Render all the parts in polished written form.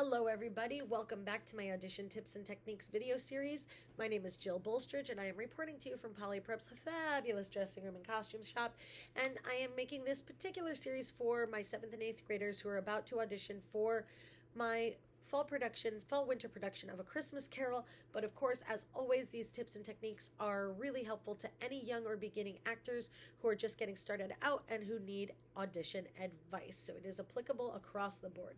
Hello everybody, welcome back to my audition tips and techniques video series. My name is Jill Bolstridge and I am reporting to you from Polly Prep's fabulous dressing room and costume shop, and I am making this particular series for my 7th and 8th graders who are about to audition for my fall-winter production of A Christmas Carol. But of course, as always, these tips and techniques are really helpful to any young or beginning actors who are just getting started out and who need audition advice. So it is applicable across the board.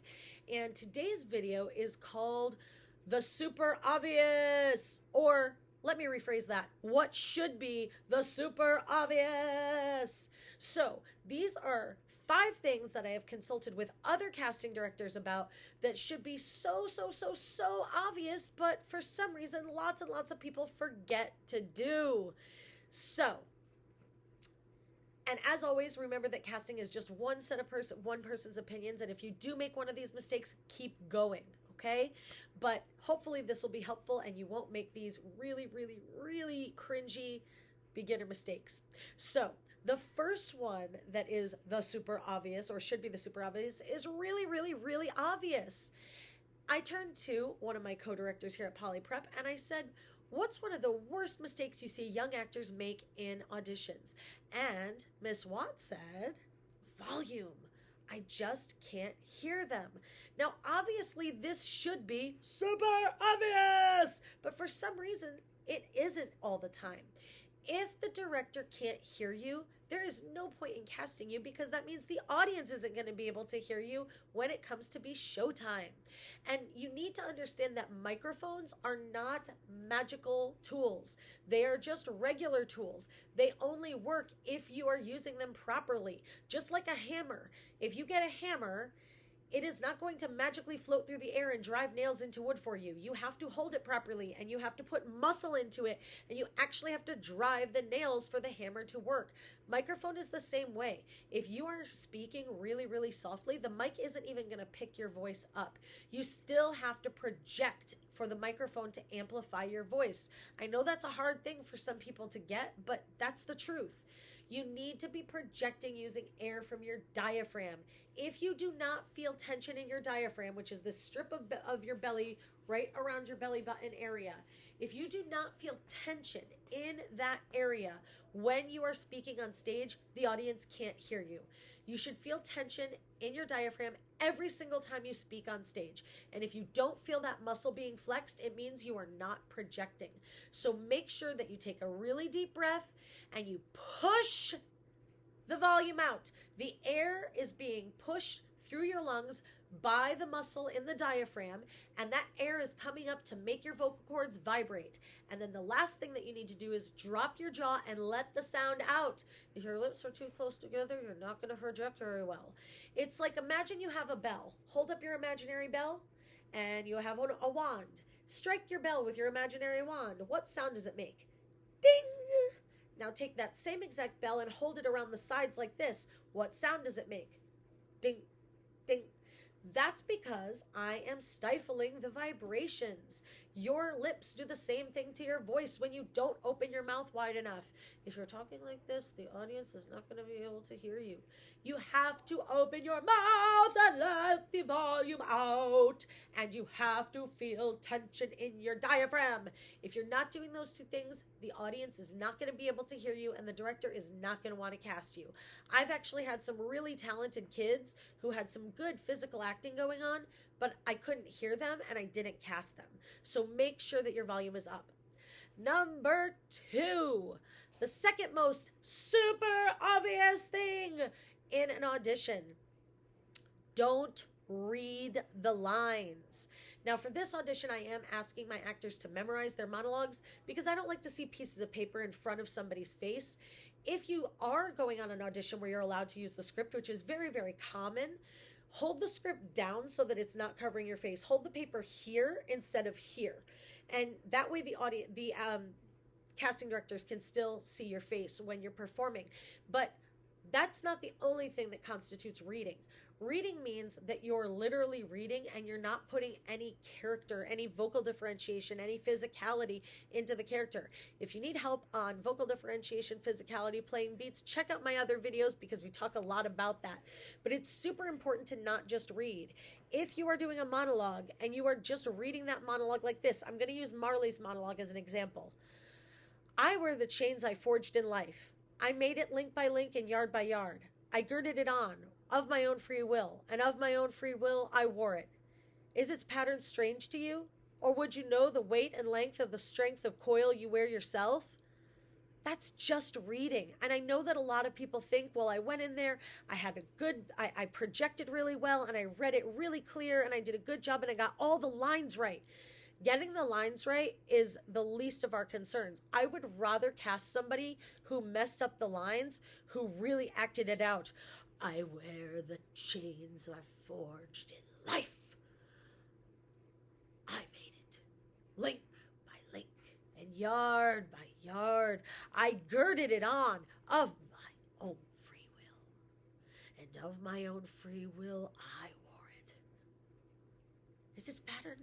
And today's video is called The Super Obvious, or let me rephrase that. What should be the super obvious? So these are 5 things that I have consulted with other casting directors about that should be so obvious, but for some reason, lots and lots of people forget to do. So, and as always, remember that casting is just one person's opinions. And if you do make one of these mistakes, keep going. Okay, but hopefully this will be helpful and you won't make these really cringy beginner mistakes. So the first one that is the super obvious, or should be the super obvious, is really obvious. I turned to one of my co-directors here at Polly Prep and I said, what's one of the worst mistakes you see young actors make in auditions? And Miss Watts said, volume. I just can't hear them. Now, obviously, this should be super obvious, but for some reason, it isn't all the time. If the director can't hear you, there is no point in casting you, because that means the audience isn't going to be able to hear you when it comes to be showtime. And you need to understand that microphones are not magical tools. They are just regular tools. They only work if you are using them properly. Just like a hammer. If you get a hammer, it is not going to magically float through the air and drive nails into wood for you. You have to hold it properly, and you have to put muscle into it, and you actually have to drive the nails for the hammer to work. Microphone is the same way. If you are speaking really softly, the mic isn't even going to pick your voice up. You still have to project for the microphone to amplify your voice. I know that's a hard thing for some people to get, but that's the truth. You need to be projecting using air from your diaphragm. If you do not feel tension in your diaphragm, which is this strip of your belly right around your belly button area, if you do not feel tension in that area when you are speaking on stage, the audience can't hear you. You should feel tension in your diaphragm every single time you speak on stage. And if you don't feel that muscle being flexed, it means you are not projecting. So make sure that you take a really deep breath and you push the volume out. The air is being pushed through your lungs by the muscle in the diaphragm, and that air is coming up to make your vocal cords vibrate. And then the last thing that you need to do is drop your jaw and let the sound out. If your lips are too close together, you're not going to project very well. It's like, imagine you have a bell. Hold up your imaginary bell, and you have a wand. Strike your bell with your imaginary wand. What sound does it make? Ding! Now take that same exact bell and hold it around the sides like this. What sound does it make? Ding, ding. That's because I am stifling the vibrations. Your lips do the same thing to your voice when you don't open your mouth wide enough. If you're talking like this, the audience is not going to be able to hear you. You have to open your mouth and let the volume out. And you have to feel tension in your diaphragm. If you're not doing those 2 things, the audience is not going to be able to hear you, and the director is not going to want to cast you. I've actually had some really talented kids who had some good physical acting going on, but I couldn't hear them and I didn't cast them. So make sure that your volume is up. Number 2, the second most super obvious thing in an audition: don't read the lines. Now for this audition, I am asking my actors to memorize their monologues because I don't like to see pieces of paper in front of somebody's face. If you are going on an audition where you're allowed to use the script, which is very common, hold the script down so that it's not covering your face. Hold the paper here instead of here. And that way the casting directors can still see your face when you're performing. But that's not the only thing that constitutes reading. Reading means that you're literally reading and you're not putting any character, any vocal differentiation, any physicality into the character. If you need help on vocal differentiation, physicality, playing beats, check out my other videos because we talk a lot about that. But it's super important to not just read. If you are doing a monologue and you are just reading that monologue like this, I'm going to use Marley's monologue as an example. I wear the chains I forged in life. I made it link by link and yard by yard. I girded it on, of my own free will, and of my own free will I wore it. Is its pattern strange to you? Or would you know the weight and length of the strength of coil you wear yourself? That's just reading. And I know that a lot of people think, well, I went in there, I projected really well, and I read it really clear, and I did a good job, and I got all the lines right. Getting the lines right is the least of our concerns. I would rather cast somebody who messed up the lines, who really acted it out. I wear the chains I forged in life. I made it link by link and yard by yard. I girded it on of my own free will. And of my own free will I wore it. Is this pattern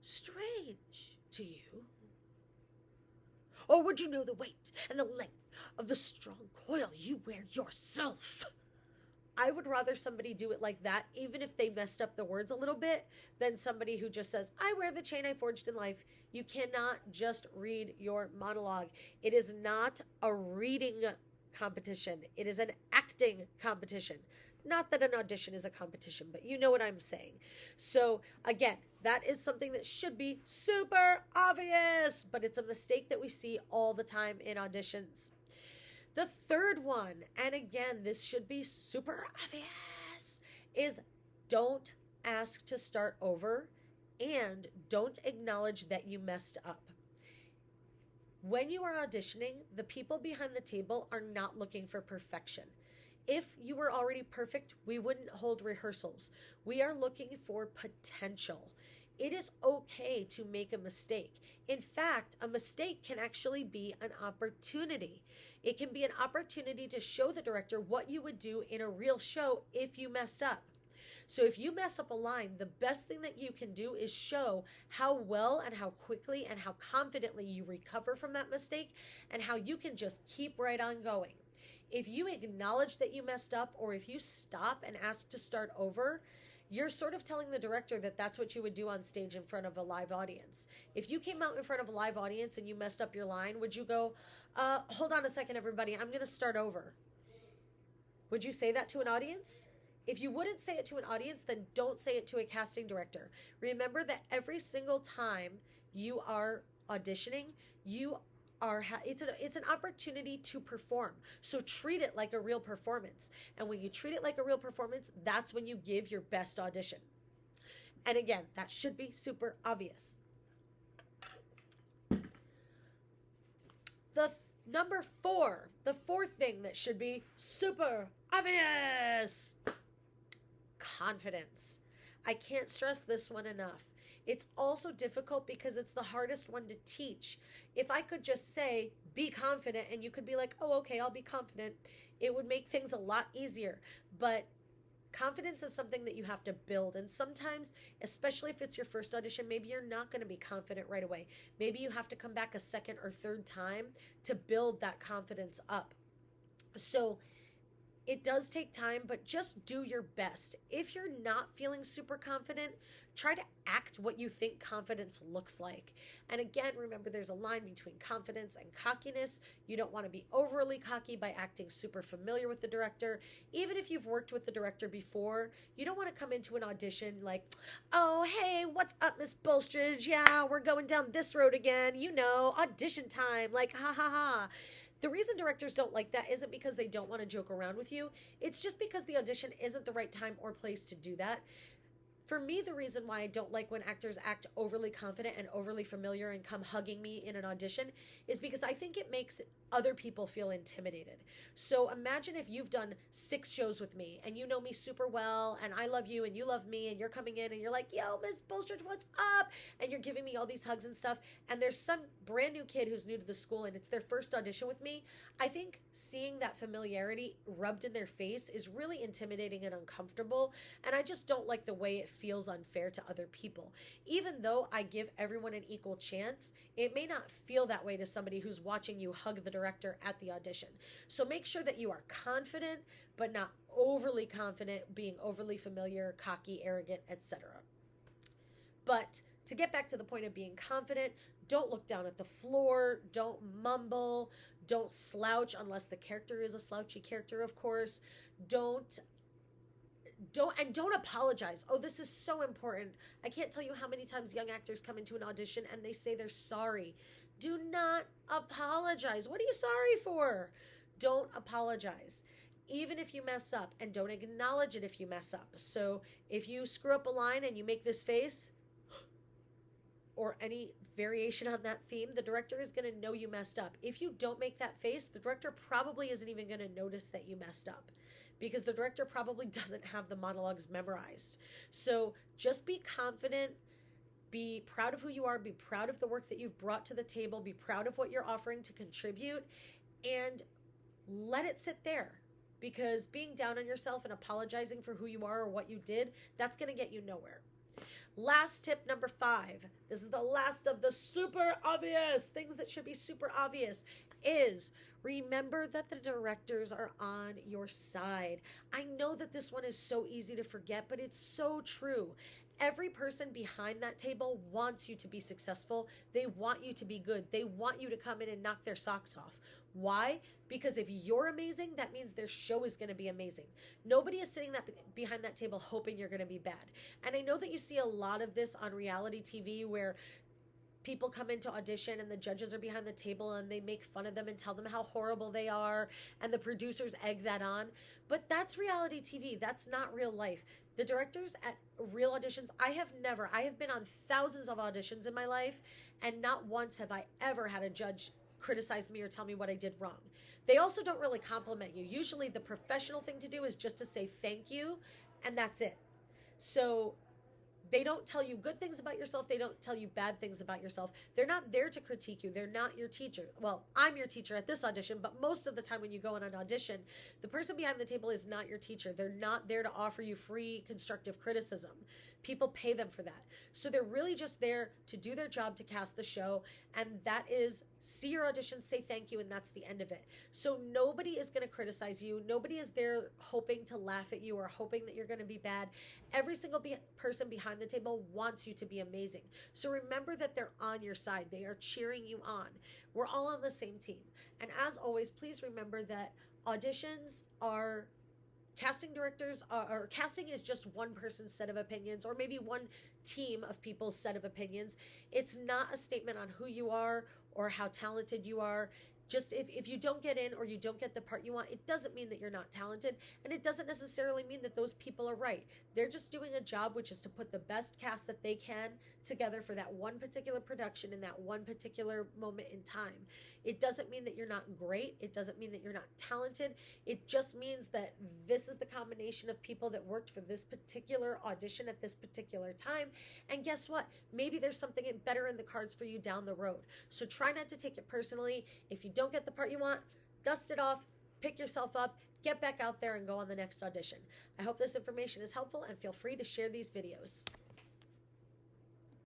strange to you? Or would you know the weight and the length of the strong coil you wear yourself? I would rather somebody do it like that, even if they messed up the words a little bit, than somebody who just says, I wear the chain I forged in life. You cannot just read your monologue. It is not a reading competition. It is an acting competition. Not that an audition is a competition, but you know what I'm saying. So again, that is something that should be super obvious, but it's a mistake that we see all the time in auditions. The third one, and again, this should be super obvious, is don't ask to start over and don't acknowledge that you messed up. When you are auditioning, the people behind the table are not looking for perfection. If you were already perfect, we wouldn't hold rehearsals. We are looking for potential. It is okay to make a mistake. In fact, a mistake can actually be an opportunity. It can be an opportunity to show the director what you would do in a real show if you messed up. So if you mess up a line, the best thing that you can do is show how well and how quickly and how confidently you recover from that mistake and how you can just keep right on going. If you acknowledge that you messed up, or if you stop and ask to start over, you're sort of telling the director that that's what you would do on stage in front of a live audience. If you came out in front of a live audience and you messed up your line, would you go, hold on a second, everybody, I'm going to start over? Would you say that to an audience? If you wouldn't say it to an audience, then don't say it to a casting director. Remember that every single time you are auditioning, it's an opportunity to perform. So treat it like a real performance. And when you treat it like a real performance, that's when you give your best audition. And again, that should be super obvious. The fourth thing that should be super obvious: confidence. I can't stress this one enough. It's also difficult because it's the hardest one to teach. If I could just say, be confident, and you could be like, oh, okay, I'll be confident, it would make things a lot easier. But confidence is something that you have to build. And sometimes, especially if it's your first audition, maybe you're not going to be confident right away. Maybe you have to come back a second or third time to build that confidence up. So it does take time, but just do your best. If you're not feeling super confident, try to act what you think confidence looks like. And again, remember, there's a line between confidence and cockiness. You don't want to be overly cocky by acting super familiar with the director. Even if you've worked with the director before, you don't want to come into an audition like, oh, hey, what's up, Miss Bolstridge? Yeah, we're going down this road again. You know, audition time. Like, ha, ha, ha. The reason directors don't like that isn't because they don't want to joke around with you. It's just because the audition isn't the right time or place to do that. For me, the reason why I don't like when actors act overly confident and overly familiar and come hugging me in an audition is because I think it makes other people feel intimidated. So imagine if you've done 6 shows with me and you know me super well and I love you and you love me and you're coming in and you're like, yo, Miss Bolstridge, what's up? And you're giving me all these hugs and stuff. And there's some brand new kid who's new to the school and it's their first audition with me. I think seeing that familiarity rubbed in their face is really intimidating and uncomfortable. And I just don't like the way it feels unfair to other people. Even though I give everyone an equal chance, it may not feel that way to somebody who's watching you hug the director at the audition. So make sure that you are confident, but not overly confident, being overly familiar, cocky, arrogant, etc. But to get back to the point of being confident, don't look down at the floor, don't mumble, don't slouch unless the character is a slouchy character, of course. Don't apologize. Oh, this is so important. I can't tell you how many times young actors come into an audition and they say they're sorry. Do not apologize. What are you sorry for? Don't apologize. Even if you mess up, and don't acknowledge it if you mess up. So if you screw up a line and you make this face or any variation on that theme, the director is going to know you messed up. If you don't make that face, the director probably isn't even going to notice that you messed up, because the director probably doesn't have the monologues memorized. So just be confident, be proud of who you are, be proud of the work that you've brought to the table, be proud of what you're offering to contribute, and let it sit there. Because being down on yourself and apologizing for who you are or what you did, that's going to get you nowhere. Last tip, number 5. This is the last of the super obvious things that should be super obvious, is remember that the directors are on your side. I know that this one is so easy to forget, but it's so true. Every person behind that table wants you to be successful. They want you to be good. They want you to come in and knock their socks off. Why? Because if you're amazing, that means their show is going to be amazing. Nobody is sitting behind that table hoping you're going to be bad. And I know that you see a lot of this on reality TV where people come into audition and the judges are behind the table and they make fun of them and tell them how horrible they are, and the producers egg that on. But that's reality TV. That's not real life. The directors at real auditions, I have been on thousands of auditions in my life, and not once have I ever had a judge criticize me or tell me what I did wrong. They also don't really compliment you. Usually the professional thing to do is just to say thank you, and that's it. So they don't tell you good things about yourself. They don't tell you bad things about yourself. They're not there to critique you. They're not your teacher. Well, I'm your teacher at this audition, but most of the time when you go on an audition, the person behind the table is not your teacher. They're not there to offer you free constructive criticism. People pay them for that. So they're really just there to do their job, to cast the show, and that is see your audition, say thank you, and that's the end of it. So nobody is going to criticize you. Nobody is there hoping to laugh at you or hoping that you're going to be bad. Every single person behind the table wants you to be amazing. So remember that they're on your side. They are cheering you on. We're all on the same team. And as always, please remember that auditions are casting directors or casting is just one person's set of opinions, or maybe one team of people's set of opinions. It's not a statement on who you are or how talented you are. Just if you don't get in or you don't get the part you want, it doesn't mean that you're not talented, and it doesn't necessarily mean that those people are right. They're just doing a job, which is to put the best cast that they can together for that one particular production in that one particular moment in time. It doesn't mean that you're not great. It doesn't mean that you're not talented. It just means that this is the combination of people that worked for this particular audition at this particular time. And guess what? Maybe there's something better in the cards for you down the road. So try not to take it personally. If you don't get the part you want, dust it off, pick yourself up, get back out there and go on the next audition. I hope this information is helpful, and feel free to share these videos.